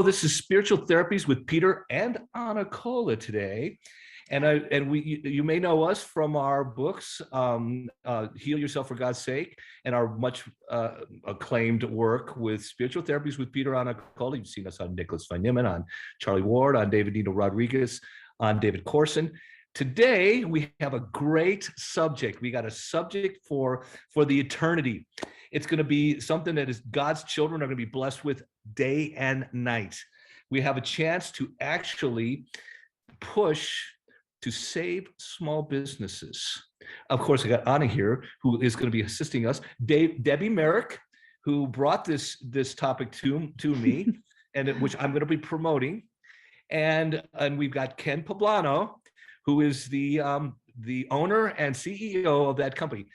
Hello, this is Spiritual Therapies with Peter and Anna Colla today. You may know us from our books, Heal Yourself for God's Sake, and our much acclaimed work with Spiritual Therapies with Peter Anna Colla. You've seen us on Nicholas Van Niemen, on Charlie Ward, on David Nino Rodriguez, on David Corson. Today, we have a great subject. We got a subject for the eternity. It's going to be something that is God's children are going to be blessed with day and night. We have a chance to actually push to save small businesses. Of course, I got Anna here, who is going to be assisting us. Debbie Merrick, who brought this topic to me, which I'm going to be promoting. And we've got Ken Poblano, who is the owner and CEO of that company.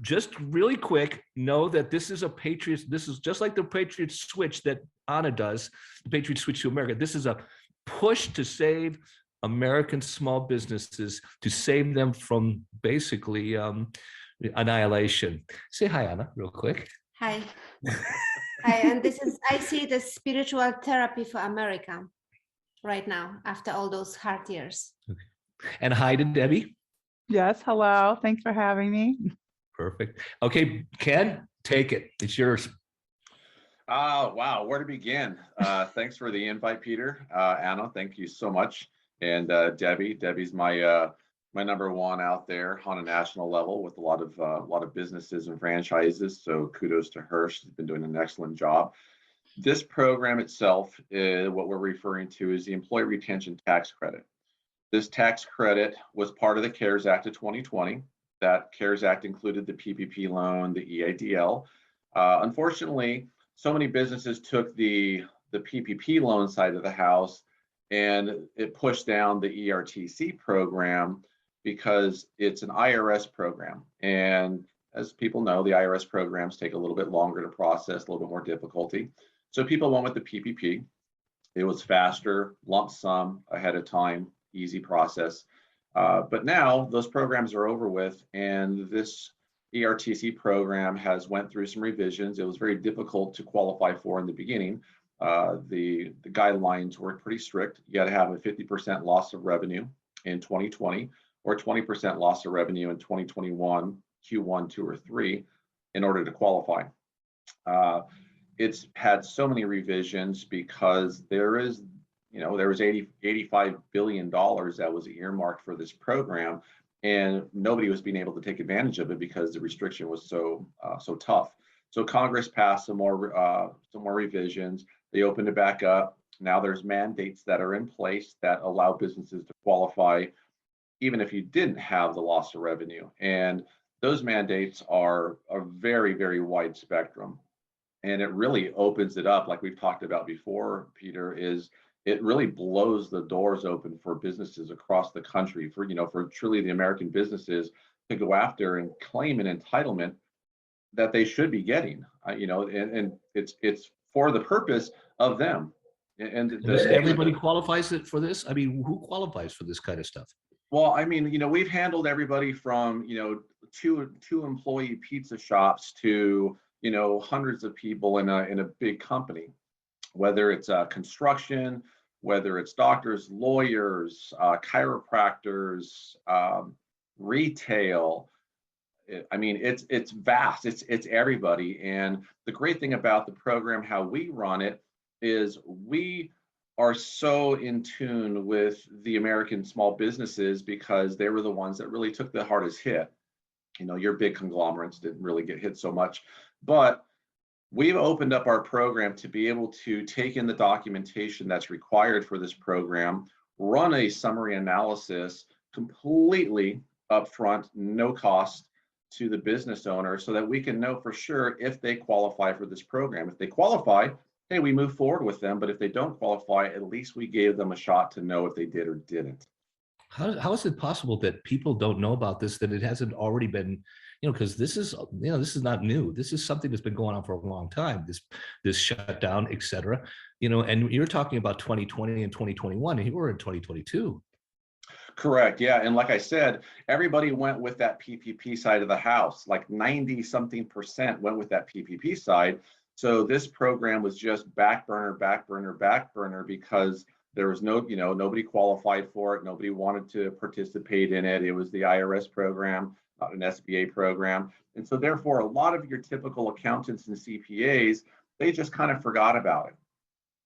Just really quick, know that this is a Patriots. This is just like the Patriots switch that Anna does, the Patriots switch to America. This is a push to save American small businesses, to save them from basically annihilation. Say hi, Anna, real quick. Hi. Hi, and this is, I see the spiritual therapy for America right now, after all those hard years. Okay. And hi to Debbie. Yes, hello. Thanks for having me. Perfect. Okay, Ken, take it. It's yours. Wow, where to begin? Thanks for the invite, Peter. Anna, thank you so much. And Debbie's my my number one out there on a national level with a lot of businesses and franchises. So kudos to her. She's been doing an excellent job. This program itself, what we're referring to is the Employee Retention Tax Credit. This tax credit was part of the CARES Act of 2020. That CARES Act included the PPP loan, the EIDL. Unfortunately, so many businesses took the PPP loan side of the house and it pushed down the ERTC program because it's an IRS program. And as people know, the IRS programs take a little bit longer to process, a little bit more difficulty. So people went with the PPP. It was faster, lump sum, ahead of time, easy process. But now those programs are over with, and this ERTC program has went through some revisions. It was very difficult to qualify for in the beginning. The guidelines were pretty strict. You got to have a 50% loss of revenue in 2020 or 20% loss of revenue in 2021, Q1, 2, or 3 in order to qualify. It's had so many revisions because there was $85 billion that was earmarked for this program, and nobody was being able to take advantage of it because the restriction was so tough. So Congress passed some more revisions. They opened it back up. Now there's mandates that are in place that allow businesses to qualify even if you didn't have the loss of revenue. And those mandates are a very, very wide spectrum. And it really opens it up, like we've talked about before, Peter, it really blows the doors open for businesses across the country, for truly the American businesses to go after and claim an entitlement that they should be getting, and it's for the purpose of them. And everybody qualifies for this? I mean, who qualifies for this kind of stuff? Well, I mean, we've handled everybody from, two employee pizza shops to, hundreds of people in a big company, whether it's construction, whether it's doctors, lawyers, chiropractors, retail. I mean, it's vast. It's everybody. And the great thing about the program, how we run it, is we are so in tune with the American small businesses because they were the ones that really took the hardest hit. Your big conglomerates didn't really get hit so much, but we've opened up our program to be able to take in the documentation that's required for this program, run a summary analysis completely upfront, no cost to the business owner, so that we can know for sure if they qualify for this program. If they qualify, hey, we move forward with them. But if they don't qualify, at least we gave them a shot to know if they did or didn't. How is it possible that people don't know about this, that it hasn't already been, because this is not new. This is something that's been going on for a long time, this shutdown, et cetera, and you're talking about 2020 and 2021, and we're in 2022. Correct. Yeah. And like I said, everybody went with that PPP side of the house, like 90-something% went with that PPP side. So this program was just back burner because there was no, nobody qualified for it. Nobody wanted to participate in it. It was the IRS program, not an SBA program. And so therefore, a lot of your typical accountants and CPAs, they just kind of forgot about it.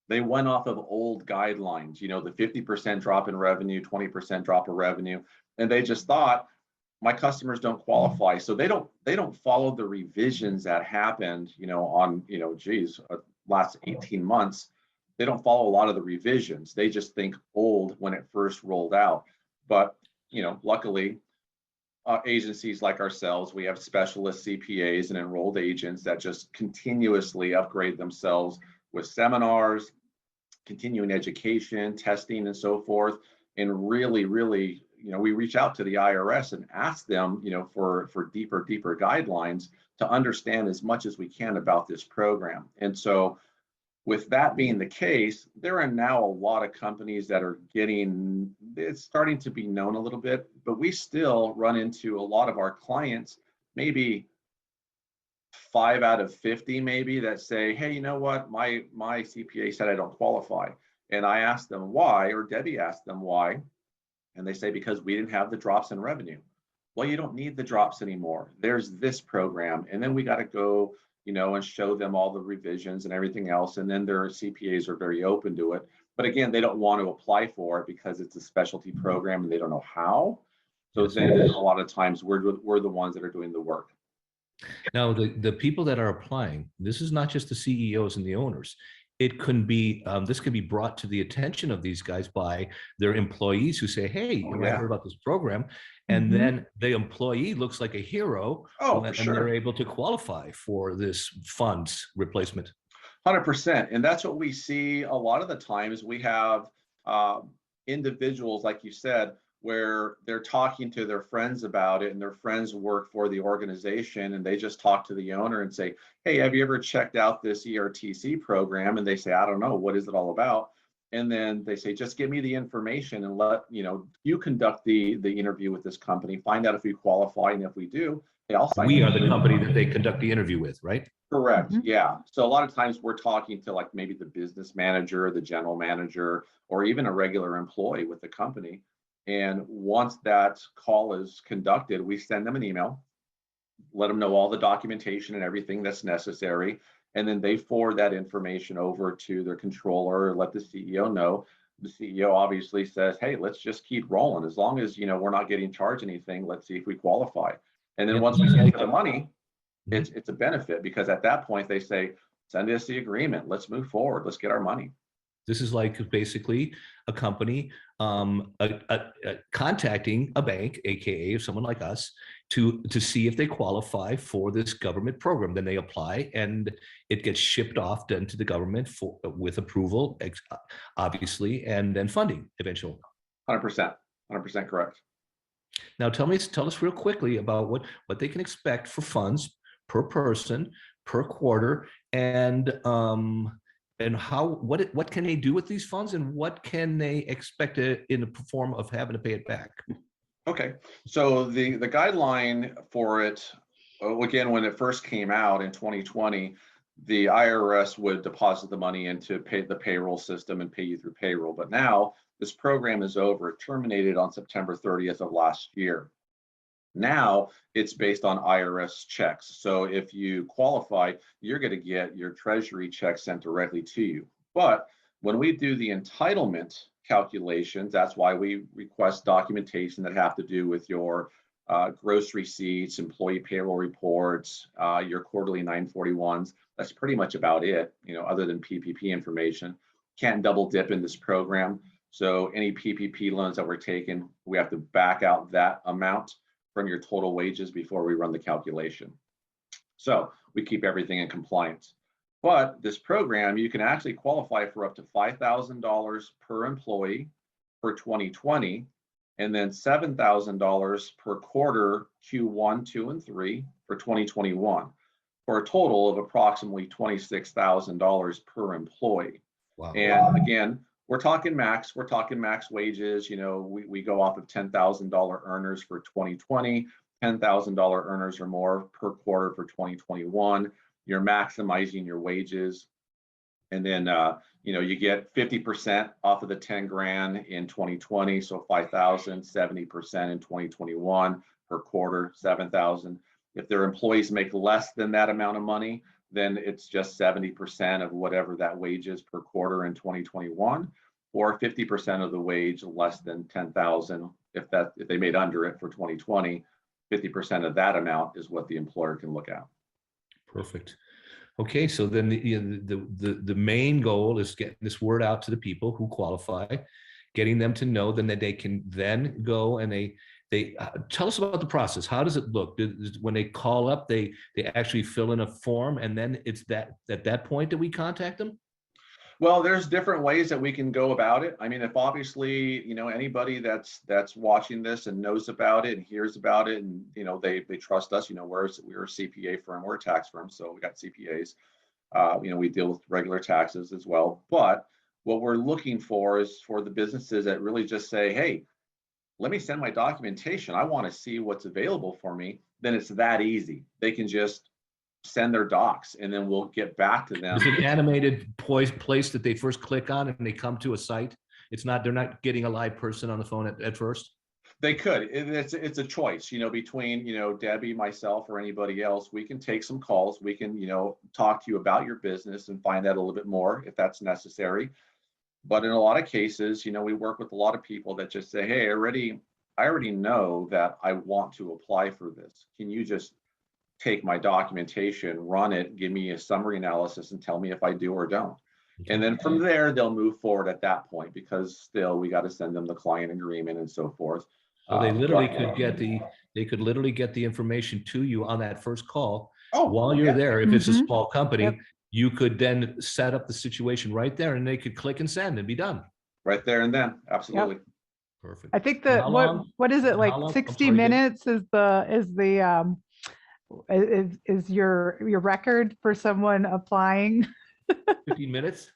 They went off of old guidelines, the 50% drop in revenue, 20% drop of revenue. And they just thought, my customers don't qualify. So they don't follow the revisions that happened, on, last 18 months. They don't follow a lot of the revisions. They just think old when it first rolled out. But, luckily, agencies like ourselves, we have specialist CPAs and enrolled agents that just continuously upgrade themselves with seminars, continuing education, testing, and so forth. And really, we reach out to the IRS and ask them, for deeper guidelines to understand as much as we can about this program. And so with that being the case, there are now a lot of companies that are it's starting to be known a little bit, but we still run into a lot of our clients, maybe 5 out of 50 maybe, that say, hey, you know what, my CPA said I don't qualify. And I asked them why, or Debbie asked them why. And they say, because we didn't have the drops in revenue. Well, you don't need the drops anymore. There's this program. And then we got to go, and show them all the revisions and everything else. And then their CPAs are very open to it. But again, they don't want to apply for it because it's a specialty program and they don't know how. So then a lot of times we're the ones that are doing the work. Now, the people that are applying, this is not just the CEOs and the owners. It can be, this can be brought to the attention of these guys by their employees who say, hey, I heard about this program. And then the employee looks like a hero, and they're able to qualify for this funds replacement. 100%. And that's what we see a lot of the times. We have individuals, like you said, where they're talking to their friends about it, and their friends work for the organization, and they just talk to the owner and say, hey, have you ever checked out this ERTC program? And they say, I don't know, what is it all about? And then they say, just give me the information and let you conduct the interview with this company, find out if we qualify, and if we do, hey, I'll sign. We are the company that they conduct the interview with, right? Correct. Yeah. So a lot of times we're talking to like maybe the business manager, the general manager, or even a regular employee with the company. And once that call is conducted, we send them an email, let them know all the documentation and everything that's necessary. And then they forward that information over to their controller, let the CEO know. The CEO obviously says, hey, let's just keep rolling. As long as, we're not getting charged anything, let's see if we qualify. And then once we get the money, it's a benefit, because at that point they say, send us the agreement. Let's move forward. Let's get our money. This is like basically a company contacting a bank, aka someone like us, to see if they qualify for this government program. Then they apply, and it gets shipped off then to the government with approval, obviously, and then funding eventually. 100% correct. Now, tell us real quickly about what they can expect for funds per person, per quarter, and what can they do with these funds, and what can they expect in the form of having to pay it back? Okay, so the guideline for it, again, when it first came out in 2020, the IRS would deposit the money into the payroll system and pay you through payroll. But now this program is over. It terminated on September 30th of last year. Now it's based on IRS checks. So if you qualify, you're going to get your treasury check sent directly to you. But when we do the entitlement calculations, that's why we request documentation that have to do with your gross receipts, employee payroll reports, your quarterly 941s. That's pretty much about it, other than PPP information. Can't double dip in this program. So any PPP loans that were taken, we have to back out that amount from your total wages before we run the calculation. So we keep everything in compliance. But this program, you can actually qualify for up to $5,000 per employee for 2020, and then $7,000 per quarter, Q1, 2, and 3 for 2021, for a total of approximately $26,000 per employee. Wow. And again, we're talking max wages. We go off of $10,000 earners for 2020, $10,000 earners or more per quarter for 2021. you're maximizing your wages. And then, you get 50% off of the 10 grand in 2020. So 5,000, 70% in 2021 per quarter, 7,000. If their employees make less than that amount of money, then it's just 70% of whatever that wage is per quarter in 2021, or 50% of the wage less than 10,000. If they made under it for 2020, 50% of that amount is what the employer can look at. Perfect. Okay, so then the main goal is getting this word out to the people who qualify, getting them to know then that they can then go and they tell us about the process. How does it look? When they call up, they actually fill in a form, and then it's that at that point that we contact them? Well, there's different ways that we can go about it. I mean, if obviously, anybody that's watching this and knows about it and hears about it, and they trust us, we're a CPA firm, we're a tax firm, so we got CPAs. We deal with regular taxes as well. But what we're looking for is for the businesses that really just say, hey, let me send my documentation. I want to see what's available for me. Then it's that easy. They can just send their docs, and then we'll get back to them. Is it an animated place that they first click on and they come to a site? They're not getting a live person on the phone at first? They could. It's a choice, between, Debbie, myself, or anybody else. We can take some calls. We can, talk to you about your business and find out a little bit more if that's necessary. But in a lot of cases, we work with a lot of people that just say, hey, I already know that I want to apply for this. Can you just take my documentation, run it, give me a summary analysis, and tell me if I do or don't. Okay. And then from there, they'll move forward at that point, because still we got to send them the client agreement and so forth. So they literally could literally get the information to you on that first call while you're there. If it's a small company, you could then set up the situation right there, and they could click and send and be done. Right there and then, absolutely. Yep. Perfect. I think what is it, like 60 minutes is your record for someone applying? 15 minutes?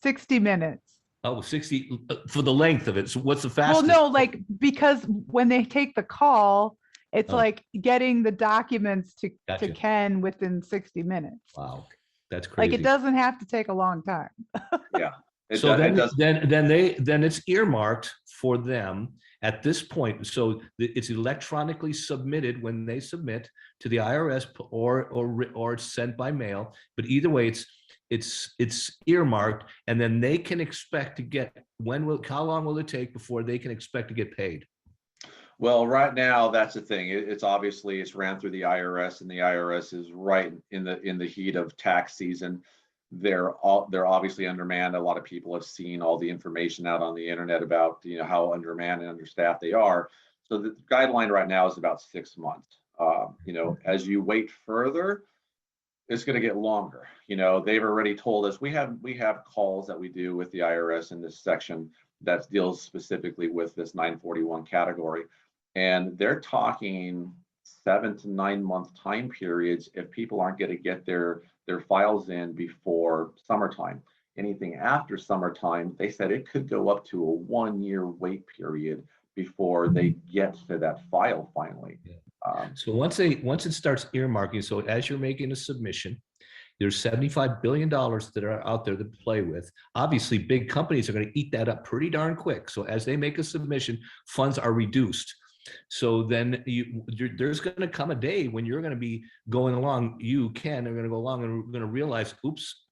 60 minutes. Oh, 60 for the length of it. So what's the fastest? Well, no, because when they take the call, it's like getting the documents to Ken within 60 minutes. Wow, that's crazy. Like, it doesn't have to take a long time. Yeah. Then it's earmarked for them at this point. So it's electronically submitted when they submit to the IRS, or it's sent by mail. But either way, it's earmarked, and then they can expect to get, how long will it take before they can expect to get paid? Well, right now, that's the thing. It's obviously ran through the IRS, and the IRS is right in the heat of tax season. They're obviously undermanned. A lot of people have seen all the information out on the internet about how undermanned and understaffed they are. So the guideline right now is about 6 months. As you wait further, it's going to get longer. They've already told us we have calls that we do with the IRS in this section that deals specifically with this 941 category, and they're talking 7 to 9 month time periods if people aren't going to get their files in before summertime. Anything after summertime, they said it could go up to a 1 year wait period before they get to that file finally. Yeah. So once it starts earmarking, so as you're making a submission, there's $75 billion that are out there to play with. Obviously, big companies are going to eat that up pretty darn quick. So as they make a submission, funds are reduced. So then there's going to come a day when you're going to be going along, are going to go along, and we're going to realize, oops,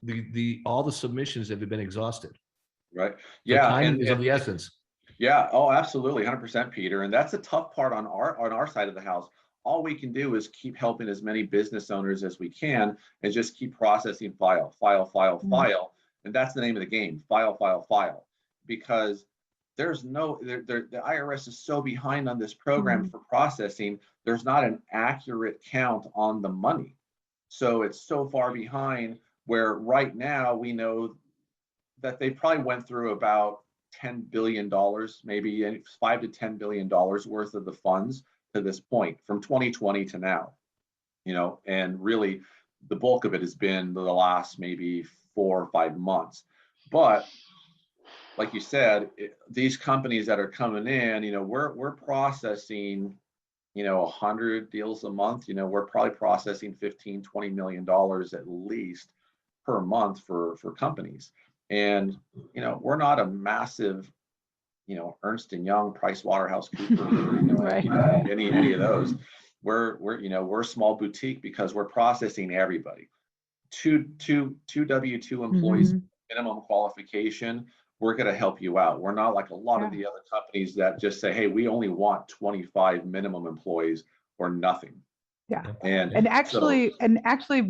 all the submissions have been exhausted. Right. Yeah. Time is of the essence. Yeah. Oh, absolutely. 100%, Peter. And that's the tough part on our side of the house. All we can do is keep helping as many business owners as we can, and just keep processing file. And that's the name of the game, file. Because the IRS is so behind on this program for processing, there's not an accurate count on the money. So it's so far behind, where right now we know that they probably went through about $10 billion, maybe $5 to $10 billion worth of the funds to this point, from 2020 to now, and really the bulk of it has been the last maybe 4 or 5 months. But like you said, these companies that are coming in, we're processing 100 deals a month, we're probably processing 15, $20 million at least per month for companies. And, we're not a massive, Ernst & Young, PricewaterhouseCoopers, Right. any of those. We're a small boutique because we're processing everybody. Two W-2 employees, minimum qualification, we're going to help you out. We're not like a lot of the other companies that just say, hey, we only want 25 minimum employees or nothing. Yeah. And actually,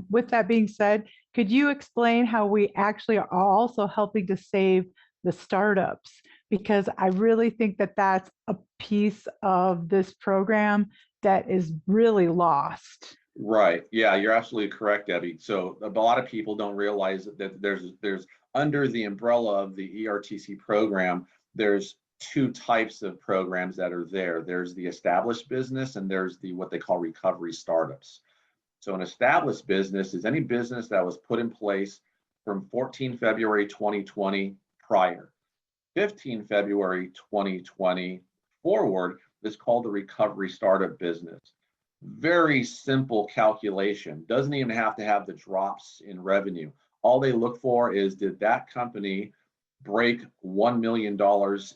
with that being said, could you explain how we actually are also helping to save the startups? Because I really think that that's a piece of this program that is really lost. Right. Yeah, you're absolutely correct, Debbie. So a lot of people don't realize that there's under the umbrella of the ERTC program, there's two types of programs that are there. There's the established business and there's the what they call recovery startups. So an established business is any business that was put in place from 14 February 2020 prior. 15 February 2020 forward is called the recovery startup business. Very simple calculation. Doesn't even have to have the drops in revenue. All they look for is, did that company break $1 million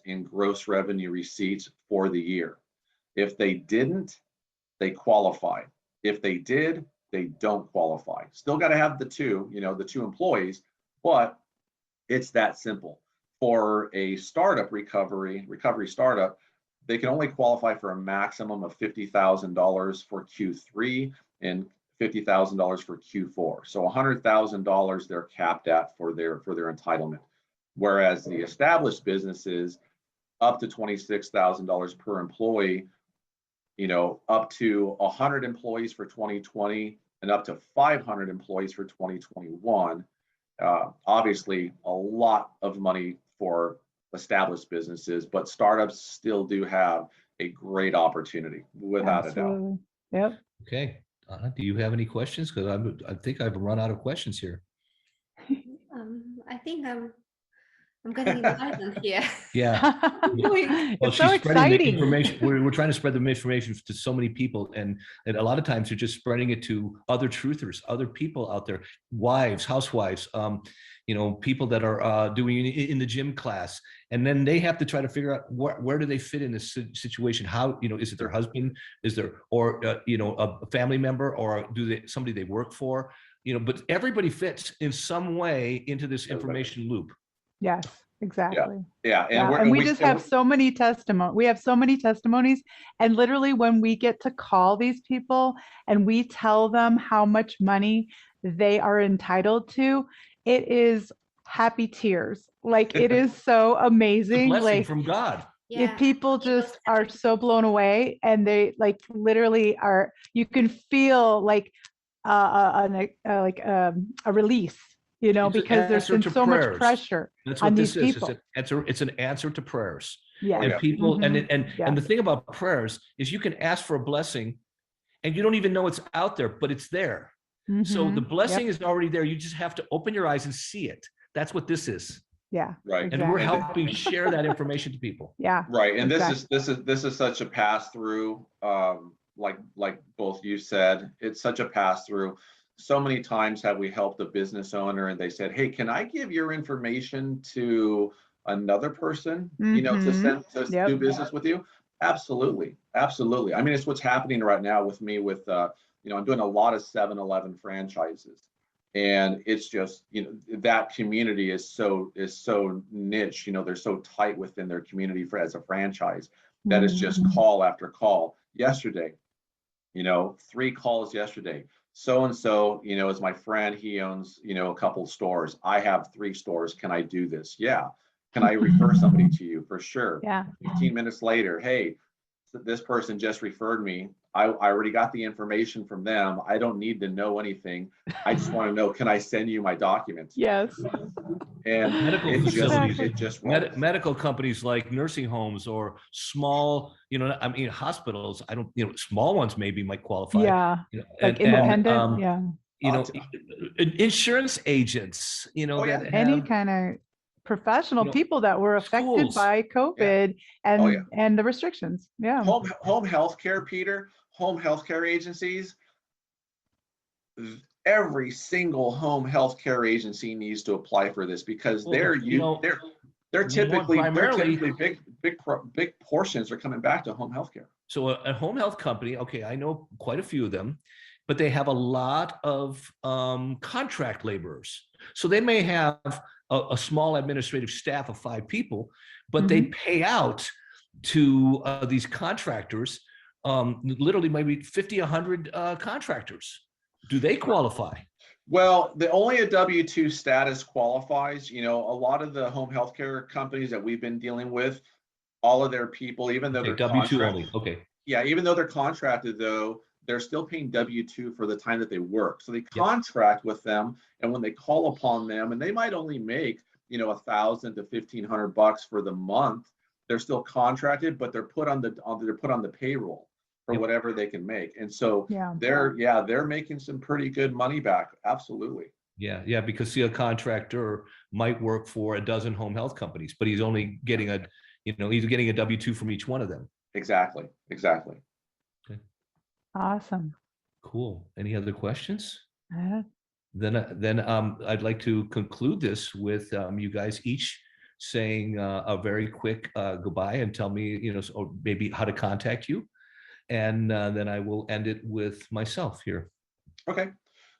in gross revenue receipts for the year? If they didn't, they qualify. If they did, they don't qualify. Still got to have the two employees, but it's that simple. For a startup recovery startup, they can only qualify for a maximum of $50,000 for Q3 and $50,000 for Q4. So $100,000 they're capped at for their entitlement. Whereas the established businesses, up to $26,000 per employee, up to 100 employees for 2020 and up to 500 employees for 2021. Obviously, a lot of money for established businesses, but startups still do have a great opportunity, without a doubt. Yep. Okay. Do you have any questions? Because I think I've run out of questions here. I think I'm getting enlightened here. Yeah. It's so exciting. Information. We're trying to spread the information to so many people, and a lot of times you're just spreading it to other truthers, other people out there, wives, housewives, people that are doing in the gym class, and then they have to try to figure out where do they fit in this situation? How, is it their husband? Is there, or a family member, or somebody they work for? But everybody fits in some way into this information loop. Yes, exactly. Yeah. And we just have so many testimonies. We have so many testimonies. And literally when we get to call these people and we tell them how much money they are entitled to, it is happy tears. Like, it is so amazing. It's a blessing like from God. If people just are so blown away, and they literally are, you can feel a release. Because there's been so much pressure on these people. It's an answer to prayers. Yeah. And people, and the thing about prayers is you can ask for a blessing and you don't even know it's out there, but it's there. So the blessing is already there. You just have to open your eyes and see it. That's what this is. Yeah. Right. Exactly. And we're helping share that information to people. Yeah. Right. And this is such a pass through, like both you said, it's such a pass through. So many times have we helped a business owner and they said, hey, can I give your information to another person, to do business with you? Absolutely. Absolutely. I mean, it's what's happening right now with me with, I'm doing a lot of 7-Eleven franchises. And it's just, that community is so niche, they're so tight within their community as a franchise that is just call after call. Yesterday, 3 calls yesterday. So-and-so, is my friend. He owns, a couple stores. I have 3 stores. Can I do this? Yeah. Can I refer somebody to you? For sure. Yeah. 15 minutes later, hey, this person just referred me. I already got the information from them. I don't need to know anything. I just want to know, can I send you my documents? Yes. And medical facilities, it just medical companies like nursing homes or small, hospitals. I don't, small ones maybe might qualify. Yeah. Independent. Insurance agents, any kind of professional people that were affected schools. by COVID and the restrictions. Yeah. Home health care, Peter. home healthcare agencies, every single home healthcare agency needs to apply for this, because they're typically big portions are coming back to home healthcare. So a home health company, okay, I know quite a few of them, but they have a lot of contract laborers. So they may have a small administrative staff of 5 people, but they pay out to these contractors, literally maybe 50, 100 contractors. Do they qualify? Well, only a W-2 status qualifies. A lot of the home healthcare companies that we've been dealing with, all of their people, even though they're W-2 only. Okay. Yeah, even though they're contracted, though, they're still paying W-2 for the time that they work. So they contract with them, and when they call upon them, and they might only make $1,000 to $1,500 for the month, they're still contracted, but they're put on the payroll for whatever they can make. And so they're making some pretty good money back. Absolutely. Yeah, because see, a contractor might work for a dozen home health companies, but he's only getting a W-2 from each one of them. Exactly. Okay. Awesome. Cool. Any other questions? Then I'd like to conclude this with you guys each saying a very quick goodbye and tell me, or maybe how to contact you. And then I will end it with myself here. Okay.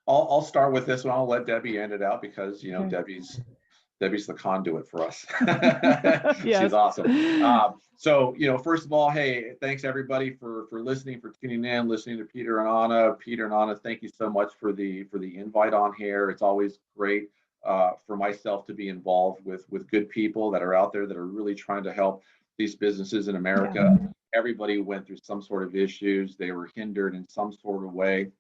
I'll start with this one. I'll let Debbie end it out, because Debbie's the conduit for us. She's awesome. So, first of all, hey, thanks everybody for listening, for tuning in, listening to Peter and Anna. Peter and Anna, thank you so much for the invite on here. It's always great for myself to be involved with good people that are out there that are really trying to help these businesses in America. Yeah. Everybody went through some sort of issues. They were hindered in some sort of way.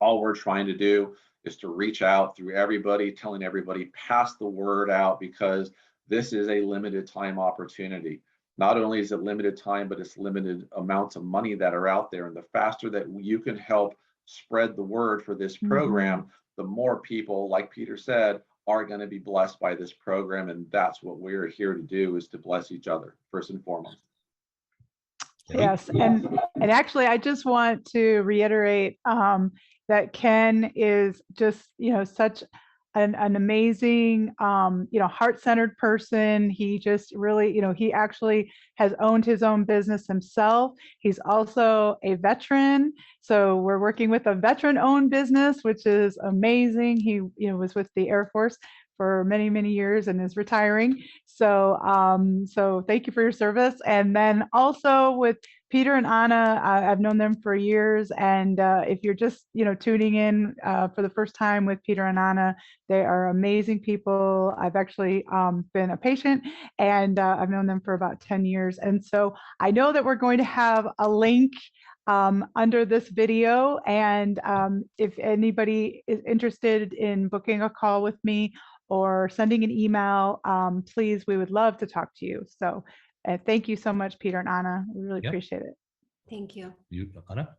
All we're trying to do is to reach out through everybody, telling everybody, pass the word out, because this is a limited time opportunity. Not only is it limited time, but it's limited amounts of money that are out there. And the faster that you can help spread the word for this program, the more people, like Peter said, are going to be blessed by this program. And that's what we're here to do, is to bless each other first and foremost. Yes. And actually, I just want to reiterate that Ken is just, such an amazing, heart-centered person. He just really, he actually has owned his own business himself. He's also a veteran. So we're working with a veteran-owned business, which is amazing. He, was with the Air Force for many, many years and is retiring. So, so thank you for your service. And then also with Peter and Anna, I've known them for years. And if you're just, tuning in for the first time with Peter and Anna, they are amazing people. I've actually been a patient, and I've known them for about 10 years. And so I know that we're going to have a link under this video. And if anybody is interested in booking a call with me or sending an email, please, we would love to talk to you. So thank you so much, Peter and Anna. We really appreciate it. Thank you. You, Anna?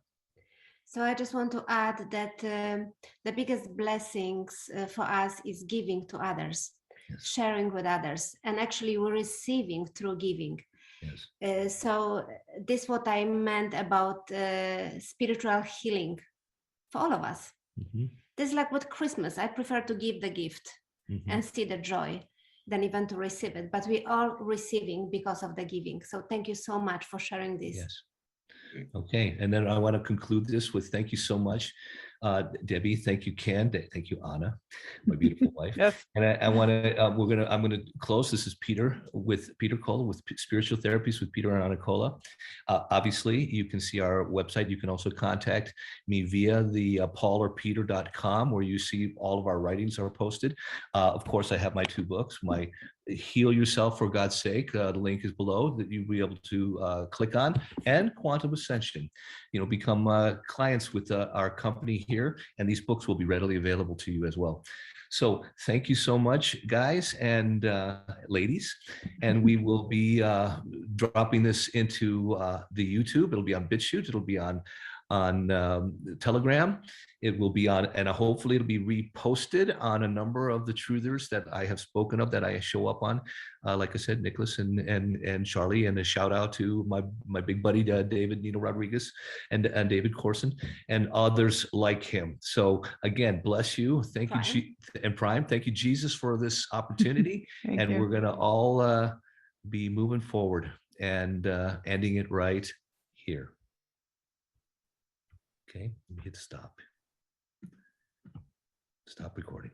So I just want to add that the biggest blessings for us is giving to others, sharing with others, and actually we're receiving through giving. Yes. So this is what I meant about spiritual healing for all of us. This is like with Christmas. I prefer to give the gift and see the joy than even to receive it. But we are receiving because of the giving. So thank you so much for sharing this. Yes. Okay. And then I want to conclude this with thank you so much, Debbie. Thank you, Ken. Thank you, Anna, my beautiful wife. Yes. And I'm going to close. This is Peter Colla with Spiritual Therapies with Peter Anna Colla. Obviously, you can see our website. You can also contact me via the paulerpeter.com, where you see all of our writings are posted. Of course, I have my 2 books, my Heal Yourself for God's Sake. The link is below that you'll be able to click on, and Quantum Ascension. Become clients with our company here, and these books will be readily available to you as well. So thank you so much, guys and ladies. And we will be dropping this into the YouTube. It'll be on BitChute. It'll be on on Telegram. It will be on, and hopefully it'll be reposted on a number of the truthers that I have spoken of, that I show up on. Like I said, Nicholas and Charlie, and a shout out to my big buddy David Nino Rodriguez and David Corson and others like him. So again, bless you. Thank Prime. you, and Prime. Thank you, Jesus, for this opportunity. Thank And you. we're gonna all be moving forward and ending it right here. Okay, let me hit stop. Stop recording.